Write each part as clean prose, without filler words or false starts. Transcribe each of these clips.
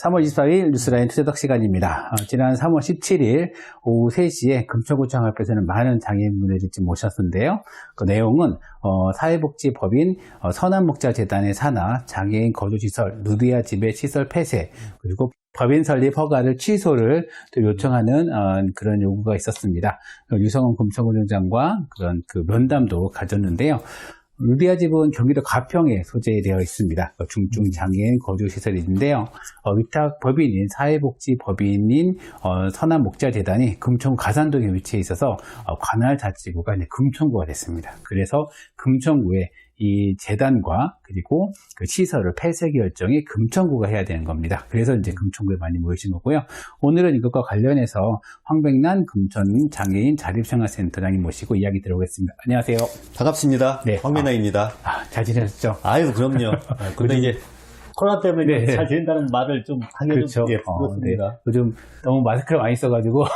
3월 24일 뉴스라인 투자덕 시간입니다. 지난 3월 17일 오후 3시에 금천구청 앞에서는 많은 장애인분들이 모셨는데요. 그 내용은 사회복지법인 선한목자재단의 산하 장애인 거주시설 누디아 집의 시설 폐쇄 그리고 법인 설립 허가를 취소를 또 요청하는 그런 요구가 있었습니다. 유성원 금천구청장과 그런 그 면담도 가졌는데요. 누디아 집은 경기도 가평에 소재되어 있습니다. 중증장애인 거주시설인데요. 위탁 법인인 사회복지법인인 선한목자재단이 금천구 가산동에 위치해 있어서 관할 자치구가 이제 금천구가 됐습니다. 그래서 금천구에 이 재단과 그리고 그 시설을 폐쇄 결정이 금천구가 해야 되는 겁니다. 그래서 이제 금천구에 많이 모이신 거고요. 오늘은 이것과 관련해서 황백란 금천장애인 자립생활센터장님 모시고 이야기 들어보겠습니다. 안녕하세요. 반갑습니다. 네, 황백란입니다. 잘 지내셨죠? 아유, 그럼요. 근데 이제 코로나 때문에 네. 잘 지낸다는 말을 좀 하기가 그렇죠. 좀 그렇습니다. 네. 요즘 너무 마스크를 많이 써가지고 예.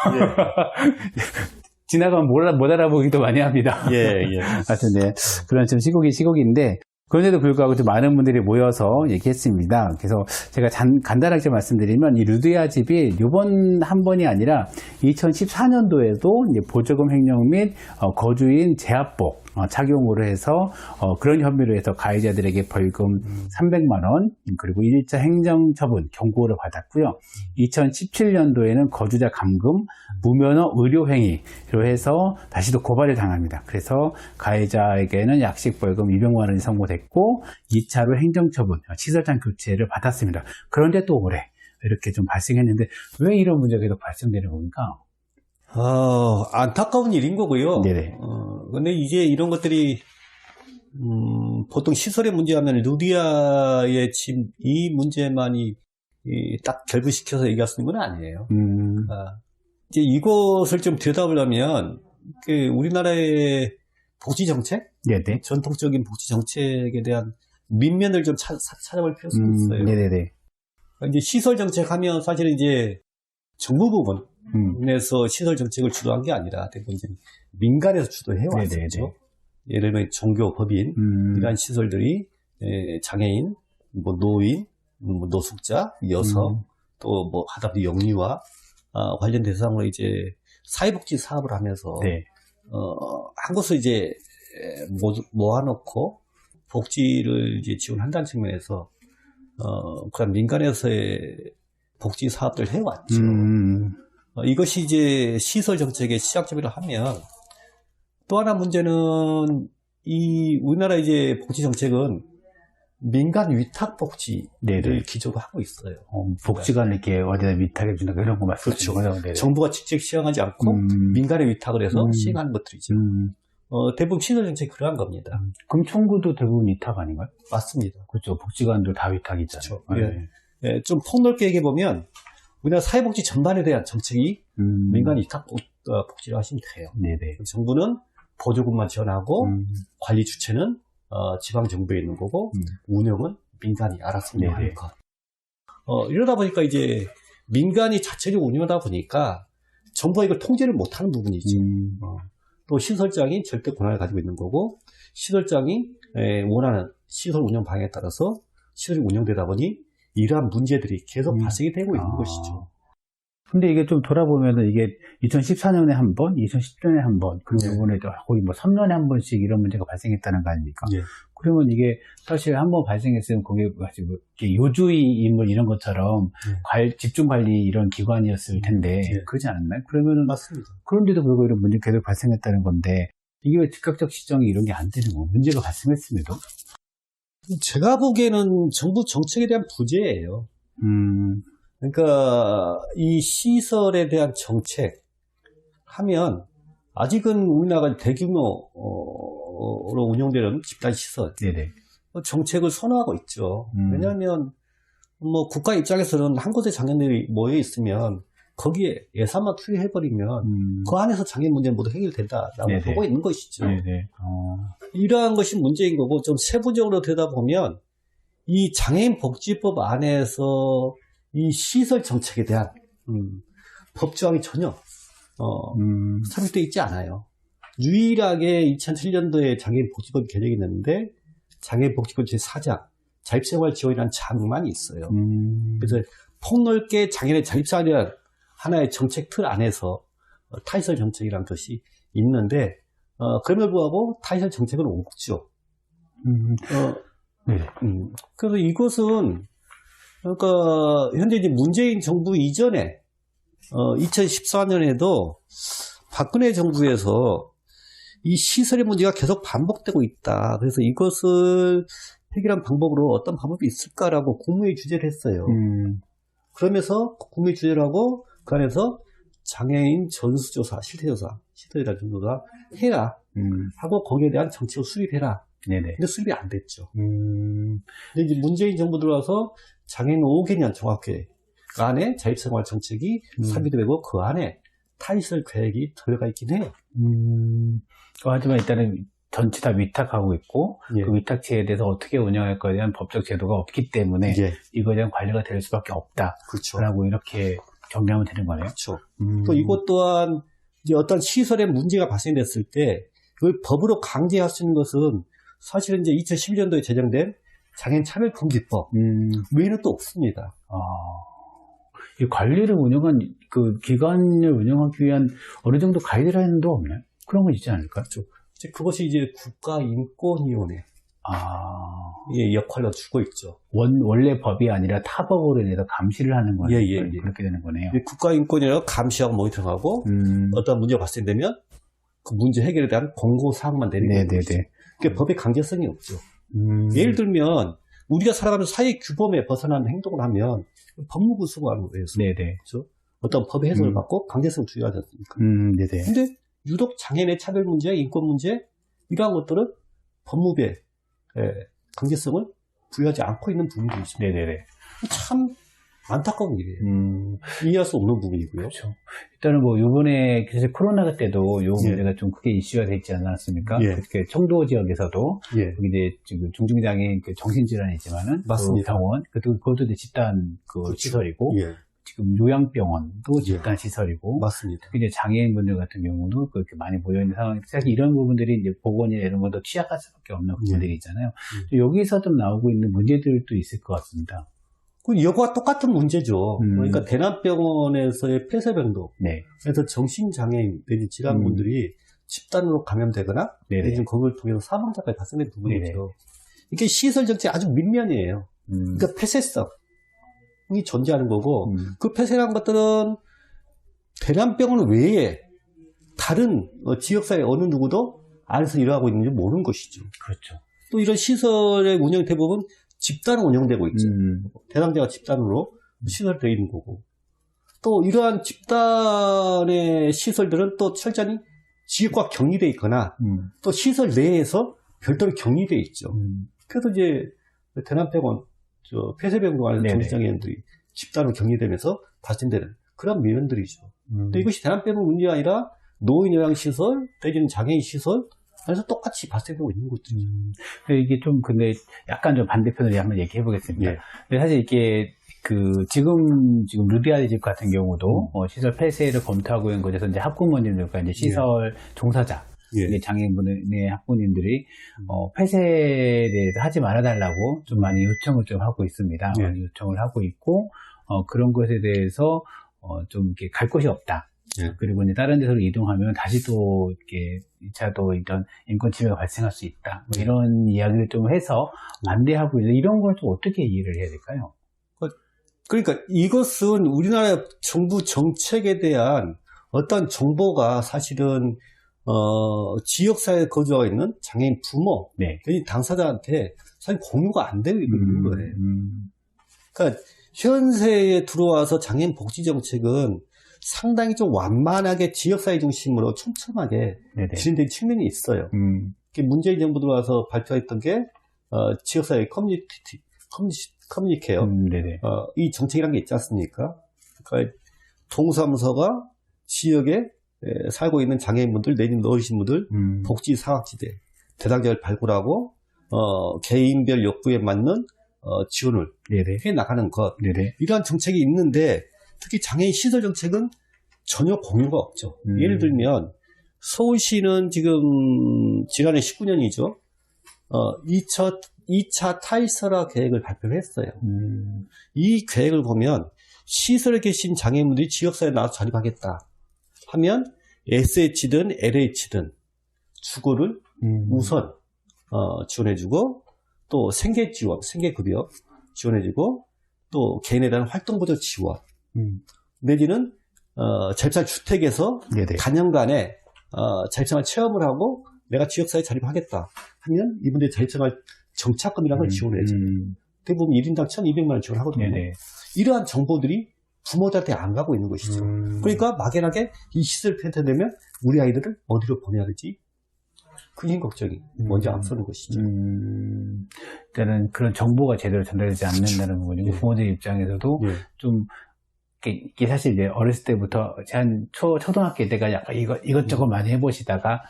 지나가면 못 알아보기도 많이 합니다. 예. 하여튼 네, 그런 좀 시국인데 그런데도 불구하고 좀 많은 분들이 모여서 얘기했습니다. 그래서 제가 간단하게 좀 말씀드리면 이 누디아 집이 이번 한 번이 아니라 2014년도에도 이제 보조금 횡령 및 거주인 제압복 착용으로 해서 그런 혐의로 해서 가해자들에게 벌금 300만 원 그리고 1차 행정처분 경고를 받았고요. 2017년도에는 거주자 감금, 무면허 의료행위로 해서 다시 또 고발을 당합니다. 그래서 가해자에게는 약식 벌금 200만 원이 선고됐고 2차로 행정처분, 시설장 교체를 받았습니다. 그런데 또 올해 이렇게 좀 발생했는데 왜 이런 문제가 계속 발생되는 겁니까? 안타까운 일인 거고요. 네네. 근데 이제 이런 것들이, 보통 시설의 문제하면 루디아의 집, 이 문제만이 딱 결부시켜서 얘기할 수 있는 건 아니에요. 이제 이것을 좀 들여다보려면, 우리나라의 복지정책? 네네. 전통적인 복지정책에 대한 민면을 좀 찾아볼 필요성이 있어요. 네네네. 이제 시설정책 하면 사실은 이제 정부 부분에서 시설 정책을 주도한 게 아니라 대부분 이제 민간에서 주도해 왔었죠. 예를 들면 종교, 법인 이러한 시설들이 장애인, 뭐 노인, 뭐 노숙자, 여성 또 뭐 하다못해 영유아 관련 대상으로 이제 사회복지 사업을 하면서 한 곳을 이제 모아놓고 복지를 이제 지원한다는 측면에서 그런 민간에서의 복지 사업들을 해왔죠. 이것이 이제 시설 정책의 시작점이라 하면 또 하나 문제는 이 우리나라 이제 복지 정책은 민간 위탁 복지를 기조로 하고 있어요. 복지관 이렇게 어디다 위탁해 준다 이런 거 말씀하시죠? 그렇죠. 정부가 직접 시행하지 않고 민간에 위탁을 해서 시행하는 것들이죠. 대부분 시설 정책이 그러한 겁니다. 금천구도 대부분 위탁 아닌가요? 맞습니다. 그렇죠. 복지관도 다 위탁이 있잖아요. 그렇죠. 예, 좀 폭넓게 얘기해보면 우리나라 사회복지 전반에 대한 정책이 민간 위탁 복지를 하시면 돼요. 네네. 정부는 보조금만 지원하고 관리 주체는 지방정부에 있는 거고 운영은 민간이 알아서 운영하는 것. 이러다 보니까 이제 민간이 자체적으로 운영하다 보니까 정부가 이걸 통제를 못하는 부분이죠. 또 시설장이 절대 권한을 가지고 있는 거고 시설장이 원하는 시설 운영 방향에 따라서 시설이 운영되다 보니 이러한 문제들이 계속 발생이 되고 있는 것이죠. 근데 이게 좀 돌아보면은 이게 2014년에 한 번, 2010년에 한 번, 그리고 이번에 거의 뭐 3년에 한 번씩 이런 문제가 발생했다는 거 아닙니까? 그러면 이게 사실 한 번 발생했으면 그게 요주의 인물 이런 것처럼 집중 관리 이런 기관이었을 텐데 그러지 않았나요? 그러면은 맞습니다. 그런데도 불구하고 이런 문제 계속 발생했다는 건데 이게 왜 즉각적 시정이 이런 게 안 되는 거? 문제가 발생했음에도? 제가 보기에는 정부 정책에 대한 부재예요. 그러니까 이 시설에 대한 정책 하면 아직은 우리나라가 대규모로 운영되는 집단시설 정책을 선호하고 있죠. 왜냐하면 뭐 국가 입장에서는 한 곳에 장애인들이 모여 있으면 거기에 예산만 투여해버리면 그 안에서 장애인 문제는 모두 해결된다라고 보고 있는 것이죠. 이러한 것이 문제인 거고 좀 세부적으로 들여다보면 이 장애인 복지법 안에서 이 시설 정책에 대한 법조항이 전혀 삽입되어 있지 않아요. 유일하게 2007년도에 장애인 복지법 개정이 있는데 장애인 복지법 제4장 자립생활 지원이라는 장만 있어요. 그래서 폭넓게 장애인의 자립생활에 대한 하나의 정책 틀 안에서 타이설 정책이라는 것이 있는데 그럼에도 불구하고 타이설 정책은 없죠. 네. 그래서 이것은 그러니까 현재 이제 문재인 정부 이전에 2014년에도 박근혜 정부에서 이 시설의 문제가 계속 반복되고 있다. 그래서 이것을 해결한 방법으로 어떤 방법이 있을까라고 국무회의 주재를 했어요. 그러면서 국무회의 주재를 하고 그 안에서 장애인 전수조사, 실태조사, 실태조사 정도가 해라 하고 거기에 대한 정책을 수립해라. 네네. 근데 수립이 안 됐죠. 근데 이제 문재인 정부 들어와서 장애인 5개년 종합계획 안에 자립생활 정책이 삽입이 되고 그 안에 타이설 계획이 들어가 있긴 해요. 하지만 일단은 전체 다 위탁하고 있고 예. 그 위탁체에 대해서 어떻게 운영할 거에 대한 법적 제도가 없기 때문에 예. 이거에 대한 관리가 될 수밖에 없다. 그렇죠. 라고 이렇게 정리하면 되는 거네요. 그렇죠. 또 이것 또한 이제 어떤 시설에 문제가 발생됐을 때 이걸 법으로 강제할 수 있는 것은 사실은 이제 2011년도에 제정된 장애인 차별금지법 외에는 또 없습니다. 이 관리를 운영한 그 기관을 운영하기 위한 어느 정도 가이드라인도 없나요? 그런 건 있지 않을까? 그렇죠. 이제 그것이 이제 국가인권위원회 역할로 주고 있죠. 원래 법이 아니라 타법으로 인해서 감시를 하는 거예요. 예. 그렇게 되는 거네요. 국가인권위원회가 감시하고 모니터링하고 어떤 문제가 발생되면 그 문제 해결에 대한 공고사항만 내리는 거죠. 그러니까 법의 강제성이 없죠. 예를 들면 우리가 살아가면서 사회 규범에 벗어나는 행동을 하면 법무부 수고하는 거예요. 그렇죠? 어떤 법의 해석을 받고 강제성을 주의하지 않습니까? 근데 유독 장애인의 차별 문제, 인권 문제 이러한 것들은 법무부에 강제성을 부여하지 않고 있는 부분들이죠. 참 안타까운 일이에요. 이해할 수 없는 부분이고요. 그렇죠. 일단은 뭐 요번에 사실 코로나 때도 요 문제가 좀 크게 이슈가 되지 않았습니까? 그렇게 청도 지역에서도 이제 지금 중증장애인 정신질환이지만은 맞습니다. 그 병원 그것도 이제 집단 그렇죠. 시설이고 지금 요양병원도 집단 시설이고 맞습니다. 이제 장애인분들 같은 경우도 그렇게 많이 모여 있는 상황. 사실 이런 부분들이 이제 보건이나 이런 것도 취약할 수밖에 없는 부분들이 있잖아요. 여기서 좀 나오고 있는 문제들도 있을 것 같습니다. 이거와 똑같은 문제죠. 그러니까 대남병원에서의 폐쇄병동, 그래서 정신장애인 내지 질환분들이 집단으로 감염되거나 내지 그걸 통해서 사망자까지 발생된 부분이죠. 이게 시설 정책이 아주 민면이에요. 그러니까 폐쇄성이 존재하는 거고 그 폐쇄란 것들은 대남병원 외에 다른 지역사회 어느 누구도 안에서 일하고 있는지 모르는 것이죠. 그렇죠. 또 이런 시설의 운영 대부분 집단으로 운영되고 있죠. 대상자가 집단으로 시설되어 있는 거고. 또 이러한 집단의 시설들은 또 철저히 지역과 격리되어 있거나 또 시설 내에서 별도로 격리되어 있죠. 그래서 이제 대남병원, 폐쇄병동 안에서 정신장애인들이 집단으로 격리되면서 발생되는 그런 면들이죠. 근데 이것이 대남병원 문제가 아니라 노인요양시설, 내지는 장애인시설, 그래서 똑같이 발생되고 있는 것들이죠. 이게 좀 근데 약간 좀 반대편으로 한번 얘기해 보겠습니다. 근데 사실 이게 지금 루디아의 집 같은 경우도 시설 폐쇄를 검토하고 있는 곳에서 이제 학부모님들과 이제 시설 종사자 이게 장애인분의 학부모님들이 폐쇄에 대해서 하지 말아달라고 좀 많이 요청을 좀 하고 있습니다. 많이 요청을 하고 있고 그런 것에 대해서 좀 이렇게 갈 곳이 없다. 그리고 이제 다른 데로 이동하면 다시 또 이렇게 2차도 이런 인권 침해가 발생할 수 있다. 뭐 이런 이야기를 좀 해서 반대하고 있는 이런 걸 좀 어떻게 이해를 해야 될까요? 그러니까 이것은 우리나라 정부 정책에 대한 어떤 정보가 사실은 지역사회에 거주하고 있는 장애인 부모, 당사자한테 사실 공유가 안 되고 있는 거예요. 그러니까 현세에 들어와서 장애인 복지 정책은 상당히 좀 완만하게 지역사회 중심으로 촘촘하게 진행된 측면이 있어요. 문재인 정부 들어와서 발표했던 게 지역사회 커뮤니케어 이 정책이라는 게 있지 않습니까? 그러니까 동사무소가 지역에 살고 있는 장애인분들 내지는 어르신분들 복지 사각지대 대상자를 발굴하고 개인별 욕구에 맞는 지원을 해 나가는 것 이러한 정책이 있는데 특히 장애인 시설 정책은 전혀 공유가 없죠. 예를 들면 서울시는 지금 지난해 19년이죠. 2차 타이설화 계획을 발표를 했어요. 이 계획을 보면 시설에 계신 장애인분들이 지역사회에 나와서 자립하겠다 하면 SH든 LH든 주거를 우선 지원해주고 또 생계 지원, 생계급여 지원해주고 또 개인에 대한 활동보조 지원 내지는 자립생활주택에서 네네. 단연간에 자립생활 체험을 하고 내가 지역사회에 자립하겠다 하면 이분들의 자립생활 정착금이라는 걸 지원해줘요. 대부분 1인당 1,200만 원 지원하거든요. 네네. 이러한 정보들이 부모들한테 안 가고 있는 것이죠. 그러니까 막연하게 이 시설 폐쇄되면 우리 아이들을 어디로 보내야 되지? 그게 걱정이 먼저 앞서는 것이죠. 일단은 그런 정보가 제대로 전달되지 않는다는 부분이고 네. 부모들 입장에서도 네. 좀 이게 사실 이제 어렸을 때부터 한 초등학교 때가 약간 이것저것 많이 해보시다가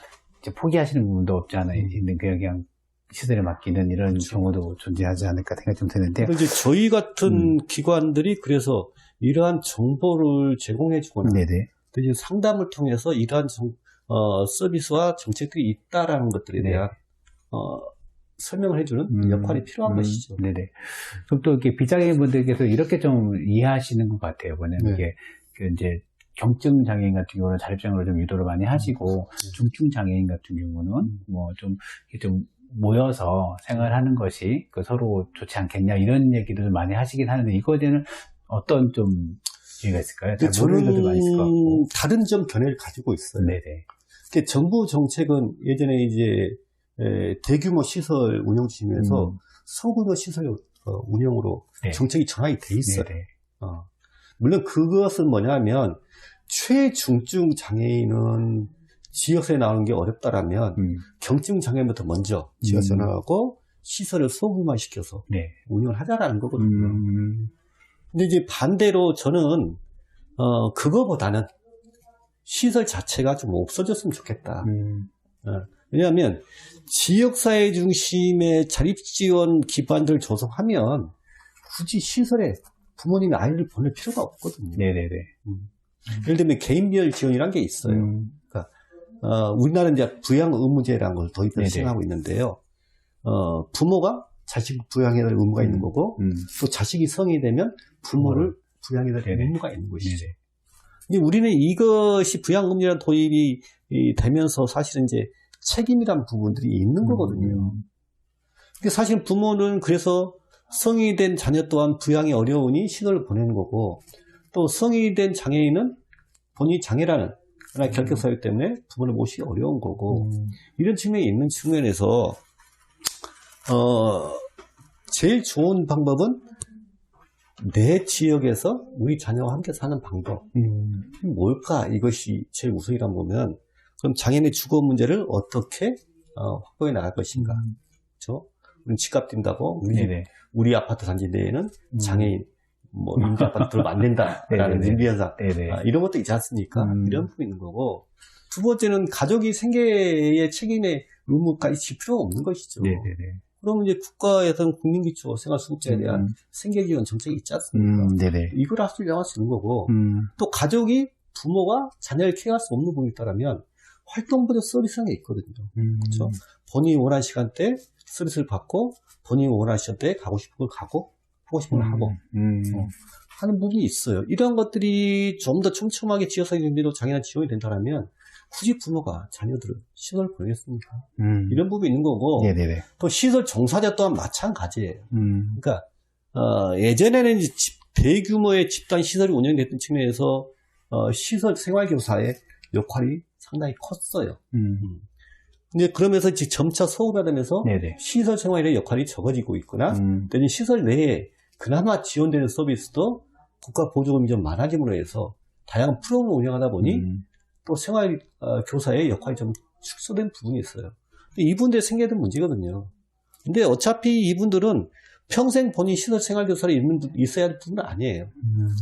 이제 포기하시는 부분도 없지 않아 있는 그냥 시설에 맡기는 이런 경우도 존재하지 않을까 생각이 좀 드는데요. 이제 저희 같은 기관들이 그래서 이러한 정보를 제공해 주거나 네네. 또 이제 상담을 통해서 이러한 서비스와 정책들이 있다라는 것들에 네. 대한 설명을 해주는 역할이 필요한 것이죠. 네네. 그럼 또 이렇게 비장애인 분들께서 이렇게 좀 이해하시는 것 같아요. 뭐냐면 네. 이게 그 이제 경증 장애인 같은 경우는 자립생활을 좀 유도를 많이 하시고 중증 장애인 같은 경우는 뭐 좀 모여서 생활하는 것이 그 서로 좋지 않겠냐 이런 얘기도 좀 많이 하시긴 하는데 이거에 대한 어떤 좀 이유가 있을까요? 잘 모르는 것도 많이 있을 것 같고. 다른 점 견해를 가지고 있어요. 네네. 정부 정책은 예전에 이제 대규모 시설 운영 중에서 소규모 시설 운영으로 네. 정책이 정하게 돼 있어요. 네네. 물론 그것은 뭐냐면 최중증 장애인은 지역사회에 나오는 게 어렵다라면 경증 장애인부터 먼저 지역 전환하고 시설을 소규모화시켜서 네. 운영을 하자라는 거거든요. 근데 이제 반대로 저는 그거보다는 시설 자체가 좀 없어졌으면 좋겠다. 왜냐하면 지역사회 중심의 자립지원 기반들을 조성하면 굳이 시설에 부모님이 아이를 보낼 필요가 없거든요. 네네네. 예를 들면 개인별 지원이라는 게 있어요. 그러니까 우리나라는 이제 부양 의무제라는 걸 도입해서 시행하고 있는데요. 부모가 자식 부양해야 될 의무가 있는 거고 또 자식이 성인이 되면 부모를 부양해야 될 의무가 있는 것이죠. 근데 우리는 이것이 부양 의무제라는 도입이 되면서 사실은 이제 책임이라는 부분들이 있는 거거든요. 근데 사실 부모는 그래서 성인이 된 자녀 또한 부양이 어려우니 시설을 보내는 거고 또 성인이 된 장애인은 본인이 장애라는 하나의 결격사유 때문에 부모를 모시기 어려운 거고 이런 측면이 있는 측면에서 제일 좋은 방법은 내 지역에서 우리 자녀와 함께 사는 방법 뭘까 이것이 제일 우선이란 보면 그럼 장애인의 주거 문제를 어떻게 확보해 나갈 것인가 그렇죠? 우리는 집값 뛴다고 우리 아파트 단지 내에는 장애인 뭐 임대 아파트 들어오면 안 된다라는 민비현상 이런 것도 있지 않습니까? 이런 부분이 있는 거고 두 번째는 가족이 생계의 책임의 의무까지 질 필요가 없는 것이죠. 그러면 이제 국가에서는 국민기초 생활수급자에 대한 생계지원 정책이 있지 않습니까? 이걸 할 수 있는 거고 또 가족이 부모가 자녀를 케어할 수 없는 부분이 있다면 활동보조 서비스라는 게 있거든요. 그렇죠? 본인이 원하는 시간대에 서비스를 받고 본인이 원하는 시간대에 가고 싶은 걸 가고 하고 싶은 걸 하고 하는 부분이 있어요. 이런 것들이 좀 더 촘촘하게 지역사회 준비로 장애나 지원이 된다면 굳이 부모가 자녀들을 시설 보내겠습니까? 이런 부분이 있는 거고 또 시설 종사자 또한 마찬가지예요. 그러니까 예전에는 이제 대규모의 집단 시설이 운영됐던 측면에서 시설 생활교사의 역할이 상당히 컸어요. 근데 그러면서 이제 점차 소급화되면서 시설 생활의 역할이 적어지고 있거나 또는 시설 내에 그나마 지원되는 서비스도 국가 보조금이 좀 많아짐으로 해서 다양한 프로그램을 운영하다 보니 또 생활 교사의 역할이 좀 축소된 부분이 있어요. 이분들의 생계된 문제거든요. 근데 어차피 이분들은 평생 본인 시설 생활 교사를 있어야 할 부분은 아니에요.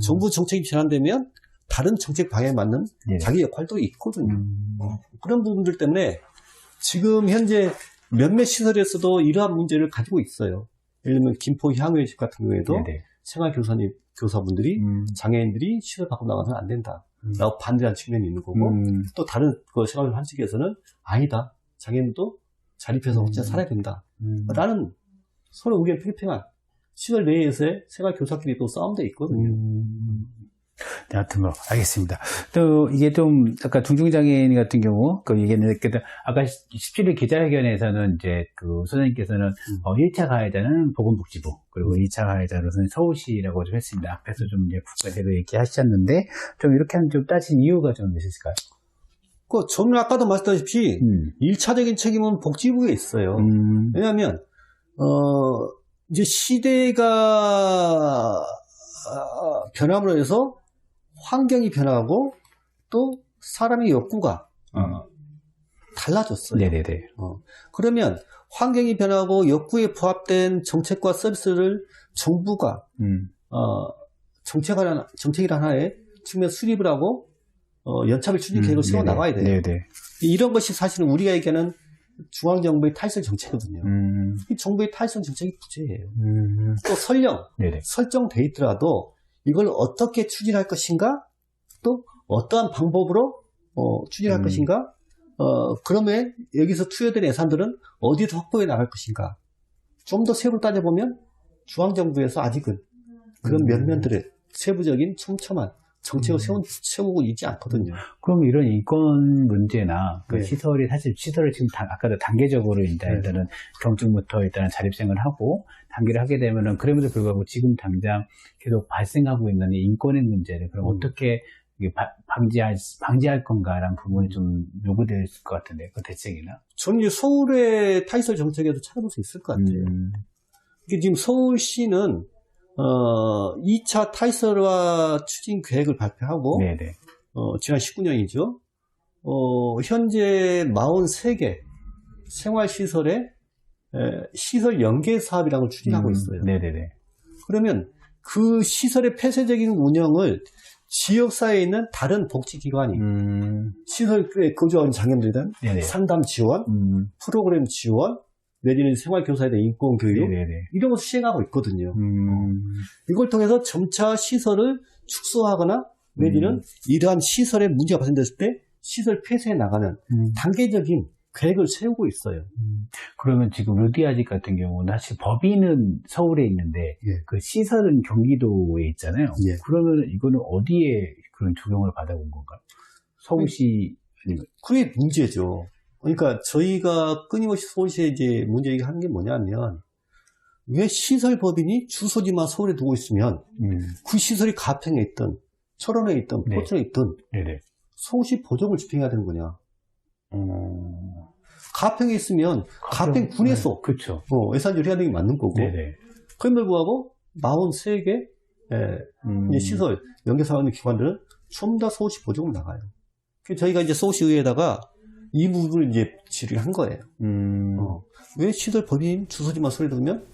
정부 정책이 전환되면 다른 정책 방향에 맞는 자기 역할도 있거든요. 그런 부분들 때문에 지금 현재 몇몇 시설에서도 이러한 문제를 가지고 있어요. 예를 들면 김포 향후의 집 같은 경우에도 교사분들이 장애인들이 시설 밖으로 나가서는 안 된다 라고 반대하는 측면이 있는 거고 또 다른 생활 한식에서는 아니다. 장애인도 자립해서 혼자 살아야 된다 라는 서로 의견 팽팽한 시설 내에서의 생활교사끼리 또 싸움도 있거든요. 네, 하여튼 뭐, 알겠습니다. 또, 이게 좀, 아까 중증장애인 같은 경우, 그 얘기했는데, 아까 17일 기자회견에서는 이제 그 소장님께서는 1차 가해자는 보건복지부, 그리고 2차 가해자로서는 서울시라고 좀 했습니다. 앞에서 좀 이제 국가대로 얘기하셨는데, 좀 이렇게 하면 좀 따진 이유가 좀 있으실까요? 저는 아까도 말씀드렸다시피, 1차적인 책임은 복지부에 있어요. 왜냐하면, 이제 시대가 변함으로 해서 환경이 변하고 또 사람의 욕구가 달라졌어요. 네네네. 그러면 환경이 변하고 욕구에 부합된 정책과 서비스를 정부가 정책이란 하나의 측면 수립을 하고 연차별 추진 계획을 세워 나가야 돼요. 네네. 이런 것이 사실은 우리가 얘기하는 중앙정부의 탈선 정책이거든요. 이 정부의 탈선 정책이 부재예요. 또 설정돼 있더라도 이걸 어떻게 추진할 것인가, 또 어떠한 방법으로 추진할 것인가, 그러면 여기서 투여된 예산들은 어디서 확보해 나갈 것인가. 좀 더 세부를 따져보면 중앙정부에서 아직은 그런 면면들의 세부적인 촘촘한 정책을 세우고 있지 않거든요. 그럼 이런 인권 문제나 그 시설이 사실 시설을 지금 아까도 단계적으로 일단은 경증부터 일단은 자립생을 하고 단계를 하게 되면은 그럼에도 불구하고 지금 당장 계속 발생하고 있는 이 인권의 문제를 그럼 어떻게 방지할 건가라는 부분이 좀 요구될 것 같은데 그 대책이나 저는 이제 서울의 탈설 정책에도 찾아볼 수 있을 것 같아요. 이게 지금 서울시는 2차 탈설화 추진 계획을 발표하고 지난 19년이죠. 현재 43개 생활시설의 시설 연계 사업이라는 걸 추진하고 있어요. 그러면 그 시설의 폐쇄적인 운영을 지역사회에 있는 다른 복지기관이 시설에 거주하는 장애인들에 대한 상담 지원, 프로그램 지원, 내지는 생활교사에 대한 인권교육 이런 것을 시행하고 있거든요. 이걸 통해서 점차 시설을 축소하거나 내지는 이러한 시설에 문제가 발생됐을 때 시설 폐쇄해 나가는 단계적인 계획을 세우고 있어요. 그러면 지금 루디아집 같은 경우는 사실 법인은 서울에 있는데 그 시설은 경기도에 있잖아요. 그러면 이거는 어디에 그런 적용을 받아본 건가요? 서울시 아니면? 그게 문제죠. 그러니까 저희가 끊임없이 서울시에 이제 문제 얘기하는 게 뭐냐면 왜 시설법인이 주소지만 서울에 두고 있으면 그 시설이 가평에 있든 철원에 있든 포천에 있든 서울시 보정을 집행해야 되는 거냐. 가평에 있으면 가평군에서 예산 조례하는 게 맞는 거고 그럼에도 불구하고 43개 시설 연계사업하는 기관들은 좀 더 서울시 보정을 나가요. 그래서 저희가 이제 서울시의회에다가 이 부분을 이제 질의한 거예요. 왜 시설 법인 주소지만 서울에 두면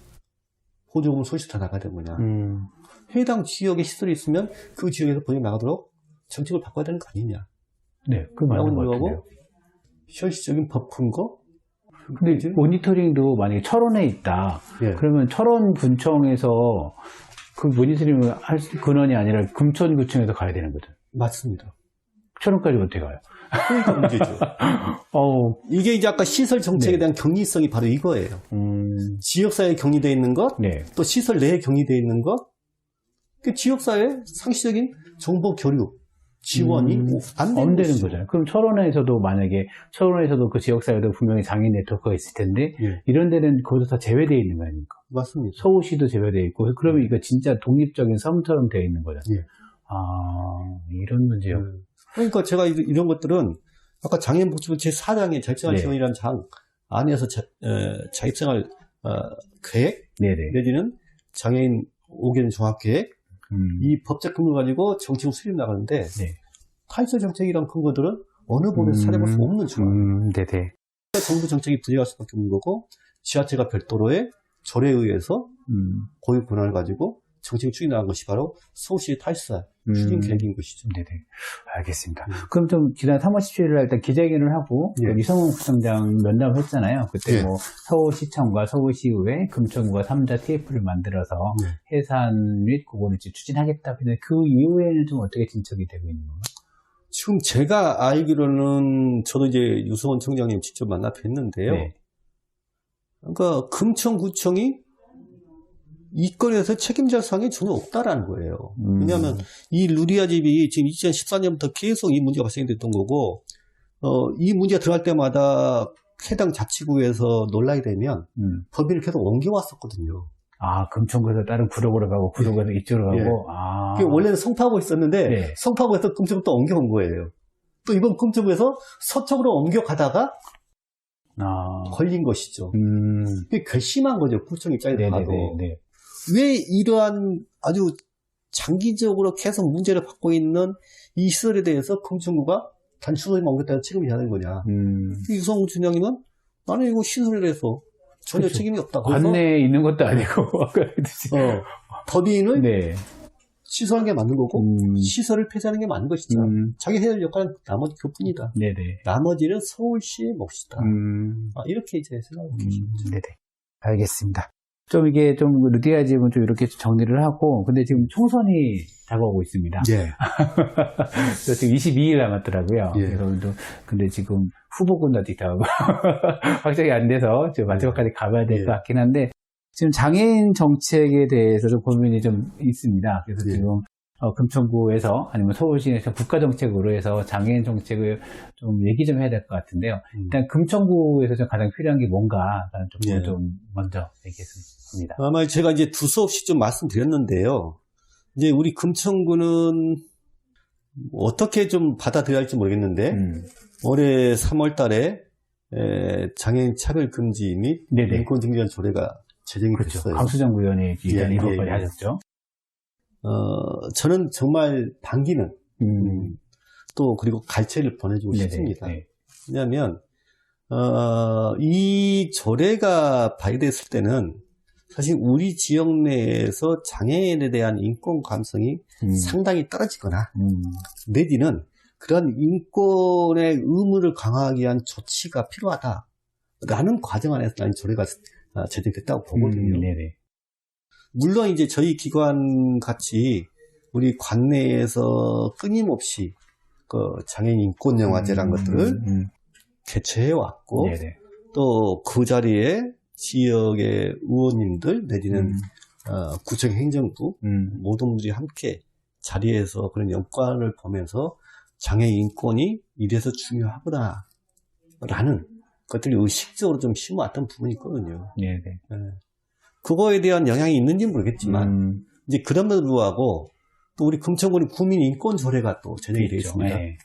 보조금을 서울시 다 나가야 되는 거냐. 해당 지역에 시설이 있으면 그 지역에서 보조금 나가도록 정책을 바꿔야 되는 거 아니냐. 그 맞는 것 같아요. 현실적인 법 근거? 근데 모니터링도 만약에 철원에 있다. 그러면 철원군청에서 그 모니터링을 할 근원이 아니라 금천구청에서 가야 되는 거죠. 맞습니다. 철원까지 어떻게 가요? 그러니까 문제죠. 이게 이제 아까 시설 정책에 대한 격리성이 바로 이거예요. 지역사회에 격리되어 있는 것, 또 시설 내에 격리되어 있는 것, 그 지역사회 상시적인 정보 교류, 지원이 안 되는 거잖아요. 그럼 철원에서도 만약에 철원에서도 그 지역사회도 분명히 장애인 네트워크가 있을 텐데 이런 데는 거기서 다 제외되어 있는 거 아닙니까? 맞습니다. 서울시도 제외되어 있고 그러면 이거 진짜 독립적인 섬처럼 되어 있는 거잖아요. 이런 문제요. 그러니까 제가 이런 것들은 아까 장애인복지부 제4장의 절정한 지원이라는 장 안에서 자립생활 계획 내지는 장애인 5개년 종합계획 이 법적 근거를 가지고 정책을 수립 나가는데 탈설 정책이란 근거들은 어느 부분에서 찾아볼 수 없는 조항. 정부 정책이 부재할 수밖에 없는 거고 지자체가 별도로의 조례에 의해서 고유 권한을 가지고 정책을 추진 나간 것이 바로 서울시 탈설 추진 계획인 것이죠. 알겠습니다. 그럼 좀 지난 3월 17일 날 일단 기자회견을 하고 이성훈 부총장 면담을 했잖아요. 그때 뭐 서울시청과 서울시의회, 금천구가 3자 TF를 만들어서 해산 및 그거를 이제 추진하겠다. 근데 그 이후에는 좀 어떻게 진척이 되고 있는 건가요? 지금 제가 알기로는 저도 이제 유성훈 청장님 직접 만나 뵀는데요. 그러니까 금천구청이 이 건에서 책임질 사항이 전혀 없다라는 거예요. 왜냐하면 이 루리아 집이 지금 2014년부터 계속 이 문제가 발생됐던 거고, 이 문제가 들어갈 때마다 해당 자치구에서 논란이 되면 법인을 계속 옮겨왔었거든요. 아, 금천구에서 다른 구로구로 가고, 구로구에서 이쪽으로 가고, 예. 아. 그게 원래는 성파구에 있었는데, 네. 성파구에서 금천구 또 옮겨온 거예요. 또 이번 금천구에서 서쪽으로 옮겨가다가 아. 걸린 것이죠. 그게 괘씸한 거죠. 구청 입장에서 봐도. 네네네. 왜 이러한 아주 장기적으로 계속 문제를 받고 있는 이 시설에 대해서 금천구가 단추소리만 옮겼다는 책임을 져야 하는 거냐. 유성훈 준장님은 나는 이거 시설에 대해서 전혀 그렇죠. 책임이 없다. 그래서 관내에 있는 것도 아니고, 아까 그랬듯이. 법인을 네. 시설하는 게 맞는 거고, 시설을 폐쇄하는 게 맞는 것이다. 자기 해야 할 역할은 나머지 그뿐이다. 네네. 나머지는 서울시의 몫이다. 이렇게 이제 생각하고 계십니다. 네네. 알겠습니다. 좀 이게 좀 루디아 집은 좀 이렇게 정리를 하고, 근데 지금 총선이 다가오고 있습니다. 예. 그래서 지금 22일 남았더라고요. 예. 그래서 근데 지금 후보군도 아직 다 확정이 안 돼서 지금 마지막까지 가봐야 될 것 같긴 한데, 지금 장애인 정책에 대해서도 고민이 좀 있습니다. 그래서 예. 지금 금천구에서 아니면 서울시에서 국가정책으로 해서 장애인 정책을 좀 얘기 좀 해야 될 것 같은데요. 일단 금천구에서 좀 가장 필요한 게 뭔가 예. 좀 먼저 얘기했습니다. 아마 제가 이제 두서없이 좀 말씀드렸는데요. 이제 우리 금천구는 어떻게 좀 받아들여야 할지 모르겠는데, 올해 3월 달에 장애인 차별 금지 및 네네. 인권 증진한 조례가 제정이 그렇죠. 됐어요. 강수정 의원이 일단 예, 이것까지 예. 하셨죠. 저는 정말 반기는 또 그리고 갈채를 보내주고 네네. 싶습니다. 네. 왜냐하면 이 조례가 발의됐을 때는 사실 우리 지역 내에서 장애인에 대한 인권 감성이 상당히 떨어지거나 내지는 그런 인권의 의무를 강화하기 위한 조치가 필요하다라는 과정 안에서 난 조례가 제정됐다고 보거든요. 네네. 물론 이제 저희 기관 같이 우리 관내에서 끊임없이 그 장애인 인권 영화제라는 것들을 개최해 왔고, 네네. 또 그 자리에 지역의 의원님들 내지는 구청 행정부 모든 분들이 함께 자리에서 그런 영관을 보면서 장애인 인권이 이래서 중요하구나 라는 것들이 의식적으로 좀 심어왔던 부분이 있거든요. 네네. 네. 그거에 대한 영향이 있는지 모르겠지만 이제 그럼에도 불구하고 또 우리 금천구는 국민인권조례가 또 제정이 되어 있습니다. 네.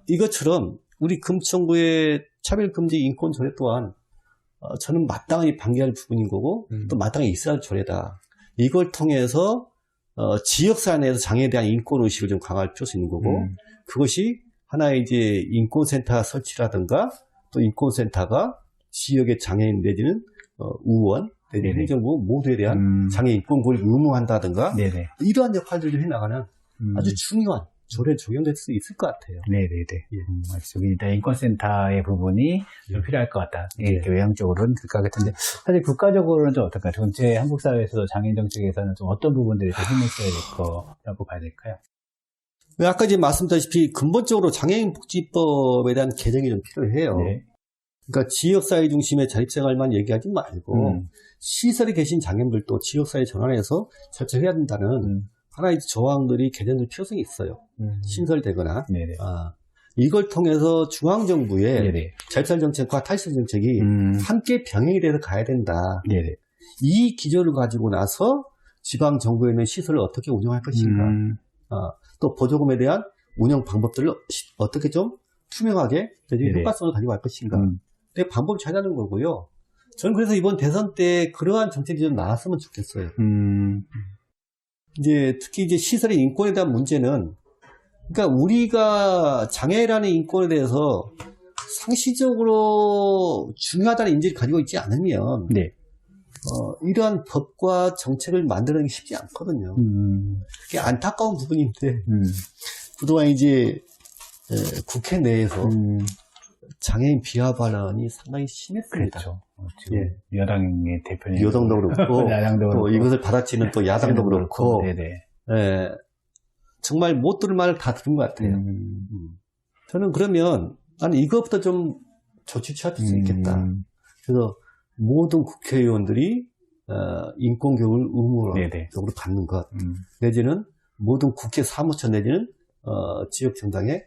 이것처럼 우리 금천구의 차별금지 인권조례 또한 저는 마땅히 반기할 부분인 거고 또 마땅히 있어야 할 조례다. 이걸 통해서 지역사회 내에서 장애에 대한 인권의식을 좀 강화할 필요가 있는 거고 그것이 하나의 이제 인권센터 설치라든가 또 인권센터가 지역의 장애인 내지는 의원 내지는 행정부 모두에 대한 장애 인권 권리를 의무한다든가 네네. 이러한 역할들을 해나가는 아주 중요한 조례 적용될 수 있을 것 같아요. 네네네. 예. 알겠습니다. 일단 인권센터의 부분이 좀 필요할 것 같다. 이렇게 외형적으로는 될 것 같은데, 사실 국가적으로는 좀 어떨까요? 전체 한국 사회에서도 장애인 정책에서는 좀 어떤 부분들이 좀 힘을 써야 될 거라고 봐야 될까요? 아까 이제 말씀드렸다시피 근본적으로 장애인 복지법에 대한 개정이 좀 필요해요. 네. 그러니까 지역사회 중심의 자립생활만 얘기하지 말고 시설에 계신 장애인들도 지역사회 전환해서 자립해야 된다는 하나의 조항들이 개정될 필요성이 있어요. 신설되거나. 네네. 이걸 통해서 중앙정부의 네네. 자립생활 정책과 탈시설 정책이 함께 병행이 돼서 가야 된다. 네네. 이 기조를 가지고 나서 지방정부에 있는 시설을 어떻게 운영할 것인가. 또 보조금에 대한 운영 방법들을 어떻게 좀 투명하게 효과성을 가지고 갈 것인가. 근데 방법을 찾아내는 거고요. 저는 그래서 이번 대선 때 그러한 정책이 좀 나왔으면 좋겠어요. 이제 특히 이제 시설의 인권에 대한 문제는 그러니까 우리가 장애라는 인권에 대해서 상시적으로 중요하다는 인지를 가지고 있지 않으면 네. 이러한 법과 정책을 만드는 게 쉽지 않거든요. 그게 안타까운 부분인데 그동안 이제 국회 내에서 장애인 비하 발언이 상당히 심했습니다. 그렇죠. 지금 여당의 대표님. 여당도 그렇고, 야당도 또 그렇고. 이것을 받아치는 또 야당도 그렇고, 네네. 정말 못 들을 말을 다 들은 것 같아요. 저는 그러면 나는 이것부터 좀 조치 취할 수 있겠다. 그래서 모든 국회의원들이 인권교육을 의무적으로 네네. 받는 것, 내지는 모든 국회 사무처 내지는 지역 정당의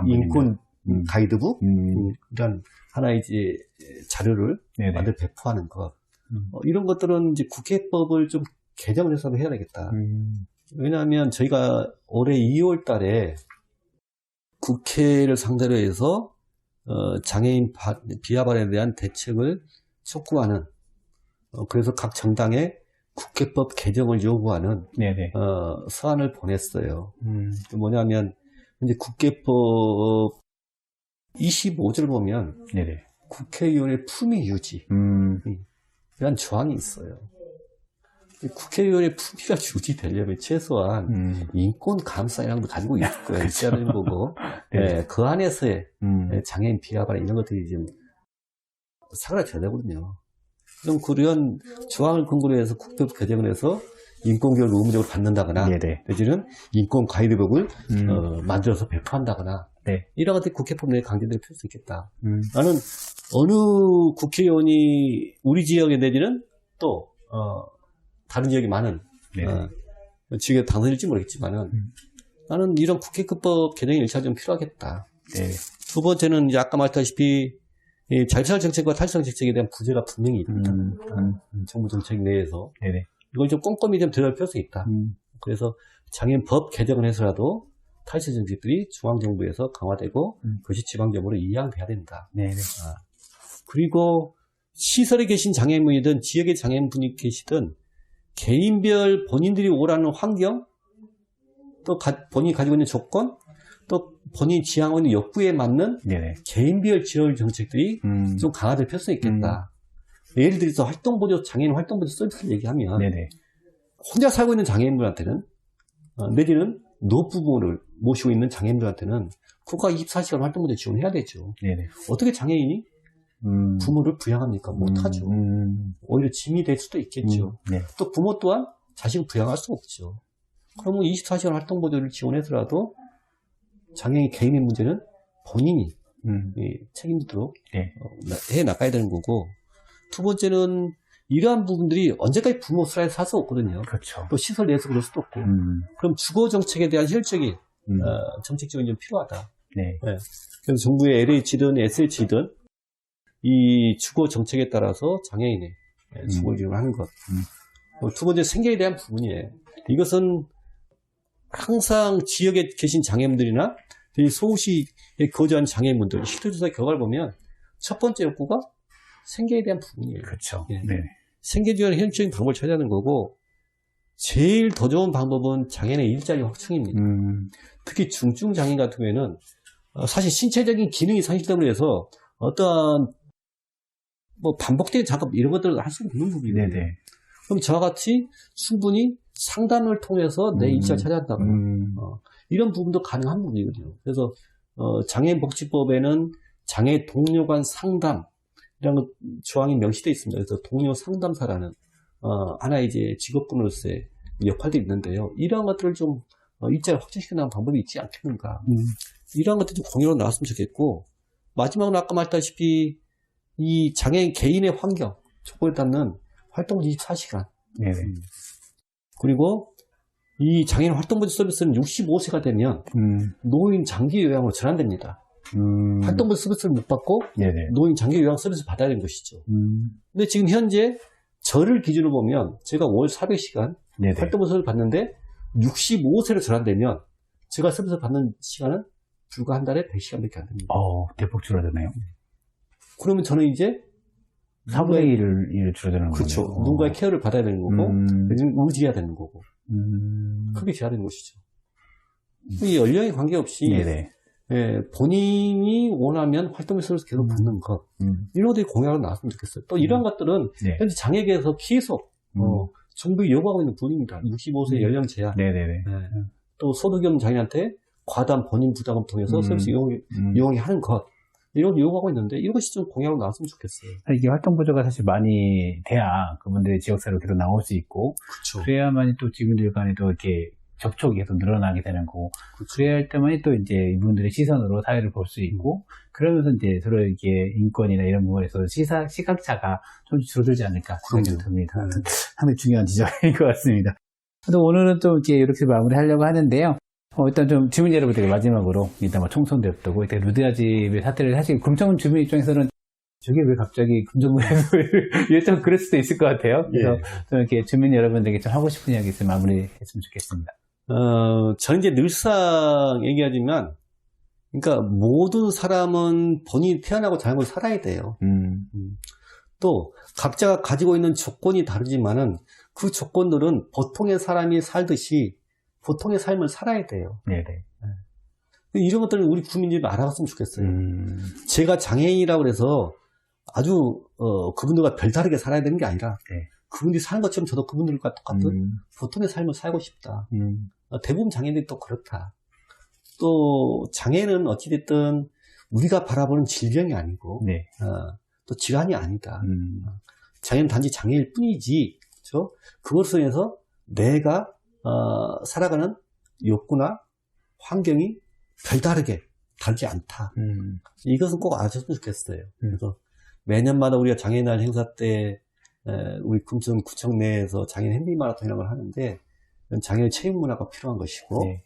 인권 가이드북, 이런 하나의 이제 자료를 네네. 만들 배포하는 것, 이런 것들은 이제 국회법을 좀 개정을 해서 해야 되겠다. 왜냐하면 저희가 올해 2월 달에 국회를 상대로 해서 장애인 비하발에 대한 대책을 촉구하는, 그래서 각 정당에 국회법 개정을 요구하는 네네. 서한을 보냈어요. 뭐냐면 이제 국회법 25절 보면 네네. 국회의원의 품위 유지 이런 조항이 있어요. 국회의원의 품위가 유지되려면 최소한 인권 감사이라는 걸 가지고 있어야 되는 거고, 네, 그 안에서의 장애인 비하발 이런 것들이 좀 사그라져야 되거든요. 그럼 그런 조항을 근거로 해서 국회법 개정을 해서 인권교육을 의무적으로 받는다거나, 네네. 내지는 인권 가이드북을 만들어서 배포한다거나, 네. 이런 것들이 국회법 내에 강제될 필요가 있겠다. 나는 어느 국회의원이 우리 지역에 내지는 또 다른 지역이 많은 지역에 당선일지 모르겠지만은 나는 이런 국회법법 개정이 1차 좀 필요하겠다. 네. 두 번째는 이제 아까 말했다시피 이 자율생활 정책과 탈출형 정책에 대한 부재가 분명히 있다. 정부 정책 내에서 네네. 이걸 좀 꼼꼼히 좀 들어갈 필요성이 있다. 그래서 장애인 법 개정을 해서라도 탈출 정책들이 중앙정부에서 강화되고 그것이 지방정부로 이양돼야 된다. 네네. 그리고 시설에 계신 장애인분이든 지역에 장애인분이 계시든 개인별 본인들이 오라는 환경, 또 본인이 가지고 있는 조건, 또 본인이 지향하고 있는 욕구에 맞는 네네. 개인별 지원 정책들이 좀 강화될 필요성이 있겠다. 예를 들어서 장애인 활동보조 서비스를 얘기하면 네네. 혼자 살고 있는 장애인분한테는 내지는 노부모를 모시고 있는 장애인들한테는 국가 24시간 활동보조 지원해야 되죠. 네네. 어떻게 장애인이 부모를 부양합니까? 못하죠. 오히려 짐이 될 수도 있겠죠. 네. 또 부모 또한 자식을 부양할 수 없죠. 그러면 24시간 활동보조를 지원해서라도 장애인 개인의 문제는 본인이 책임지도록 네. 해 나가야 되는 거고, 두 번째는 이러한 부분들이 언제까지 부모 슬라이드 살 수 없거든요. 그렇죠. 또 시설 내에서 그럴 수도 없고. 그럼 주거 정책에 대한 실질적인 정책 지원이 좀 필요하다. 네. 네. 그래서 정부의 LH든 SH든 이 주거 정책에 따라서 장애인의 주거를 지원하는 것. 두 번째 생계에 대한 부분이에요. 이것은 항상 지역에 계신 장애인들이나 소도시에 거주하는 장애인분들 실태조사 결과를 보면 첫 번째 욕구가 생계에 대한 부분이에요. 그렇죠. 예. 네. 생계 지원의 현실적인 방법을 찾아야 하는 거고, 제일 더 좋은 방법은 장애인의 일자리 확충입니다. 특히 중증 장애인 같은 경우에는 사실 신체적인 기능이 상실됨으로 해서 어떠한 반복된 작업 이런 것들을 할 수 없는 부분이에요. 네네. 그럼 저와 같이 충분히 상담을 통해서 내 일자리를 찾아야 한다거나 이런 부분도 가능한 부분이거든요. 그래서 장애인복지법에는 장애 동료 간 상담 이런 조항이 명시되어 있습니다. 그래서 동료 상담사라는 하나의 이제 직업군으로서의 역할도 있는데요. 이러한 것들을 좀 일자리 확장시켜 나가는 방법이 있지 않겠는가. 이러한 것들이 좀 공유로 나왔으면 좋겠고, 마지막으로 아까 말했다시피 이 장애인 개인의 환경, 조건에 따른 활동 24시간. 네네. 그리고 이 장애인 활동보조 서비스는 65세가 되면 노인 장기 요양으로 전환됩니다. 활동보조 서비스를 못 받고 네네. 노인 장기 요양 서비스를 받아야 되는 것이죠. 근데 지금 현재 저를 기준으로 보면 제가 월 400시간 네네. 활동보조 서비스를 받는데 65세로 전환되면 제가 서비스 받는 시간은 불과 한 달에 100시간밖에 안 됩니다. 대폭 줄어드네요. 그러면 저는 이제 4분의 1을 줄어드는 거네요. 그렇죠. 누군가의 케어를 받아야 되는 거고, 의지해야 되는 거고, 크게 돼야 되는 것이죠. 이 연령에 관계없이 네네. 본인이 원하면 활동보조 서비스 계속 받는 것, 이런 것들이 공약으로 나왔으면 좋겠어요. 또 이런 것들은 네. 현재 장애계에서 계속 정부가 요구하고 있는 부분입니다. 65세 연령 제한, 네네네. 또 소득이 없는 장애인한테 과다한 본인 부담을 통해서 서비스 이용이 하는 것, 이런 걸 요구하고 있는데 이것이 좀 공약으로 나왔으면 좋겠어요. 이게 활동보조가 사실 많이 돼야 그분들의 지역사회로 계속 나올 수 있고, 그렇죠. 그래야만이 또 지구들 간에도 이렇게 접촉이 계속 늘어나게 되는 거고, 그래야 할 때만이 또 이제 이분들의 시선으로 사회를 볼 수 있고, 그러면서 이제 서로 이게 인권이나 이런 부분에서 시각차가 좀 줄어들지 않을까 생각이 듭니다. 상당히 중요한 지적인 것 같습니다. 근데 오늘은 또 이렇게 마무리하려고 하는데요. 일단 좀 주민 여러분들에게 마지막으로 일단 뭐 총선도 앞두고 이렇게 루드아집의 사태를 사실 금천 주민 입장에서는 저게 왜 갑자기 금천구에서 이게 좀 그럴 수도 있을 것 같아요. 그래서 좀 이렇게 주민 여러분들에게 좀 하고 싶은 이야기 있으면 마무리했으면 좋겠습니다. 저는 이제 늘상 얘기하지만, 그러니까 모든 사람은 본인이 태어나고 자란 걸 살아야 돼요. 또 각자가 가지고 있는 조건이 다르지만은 그 조건들은 보통의 사람이 살듯이 보통의 삶을 살아야 돼요. 네네. 이런 것들을 우리 국민들이 알아봤으면 좋겠어요. 제가 장애인이라고 해서 아주 그분들과 별다르게 살아야 되는 게 아니라 그분들이 사는 것처럼 저도 그분들과 똑같은 보통의 삶을 살고 싶다. 대부분 장애인들이 또 그렇다. 또 장애는 어찌됐든 우리가 바라보는 질병이 아니고 또 질환이 아니다. 장애는 단지 장애일 뿐이지, 그렇죠? 그것으로 인해서 내가 살아가는 욕구나 환경이 별다르게 다르지 않다. 이것은 꼭 아셨으면 좋겠어요. 그래서 매년마다 우리가 장애인날 행사 때 우리 금천구청 내에서 장애인 핸디 마라톤이라는 걸 하는데, 장애인 체육 문화가 필요한 것이고,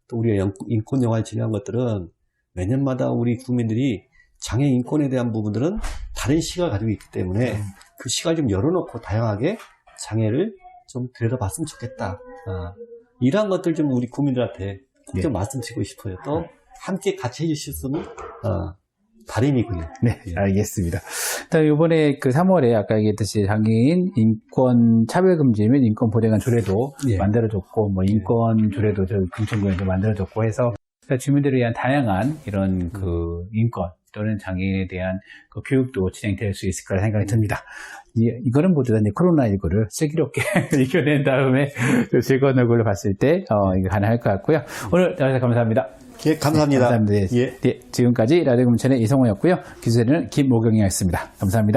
또 우리가 인권 영화에 진행한 것들은 매년마다 우리 국민들이 장애 인권에 대한 부분들은 다른 시각을 가지고 있기 때문에 그 시각을 좀 열어놓고 다양하게 장애를 좀 들여다봤으면 좋겠다. 이러한 것들 좀 우리 국민들한테 좀 말씀드리고 싶어요. 또 함께 같이 해주셨으면 바람이고요. 네, 알겠습니다. 일단 이번에 그 3월에 아까 얘기했듯이 장애인 인권 차별금지 및 인권 보장관 조례도 만들어졌고, 뭐 인권 조례도 저희 금천구에서 만들어졌고 해서 주민들에 대한 다양한 이런 그 인권 또는 장애인에 대한 그 교육도 진행될 수 있을 거라 생각이 듭니다. 이거는 모두 다 코로나19를 슬기롭게 이겨낸 다음에 즐거운 얼굴로 봤을 때 이거 가능할 것 같고요. 오늘 나와주셔서 감사합니다. 예, 감사합니다. 감사합니다. 지금까지 라디오 금천의 이성호였고요. 기술자는 김모경이었습니다. 감사합니다.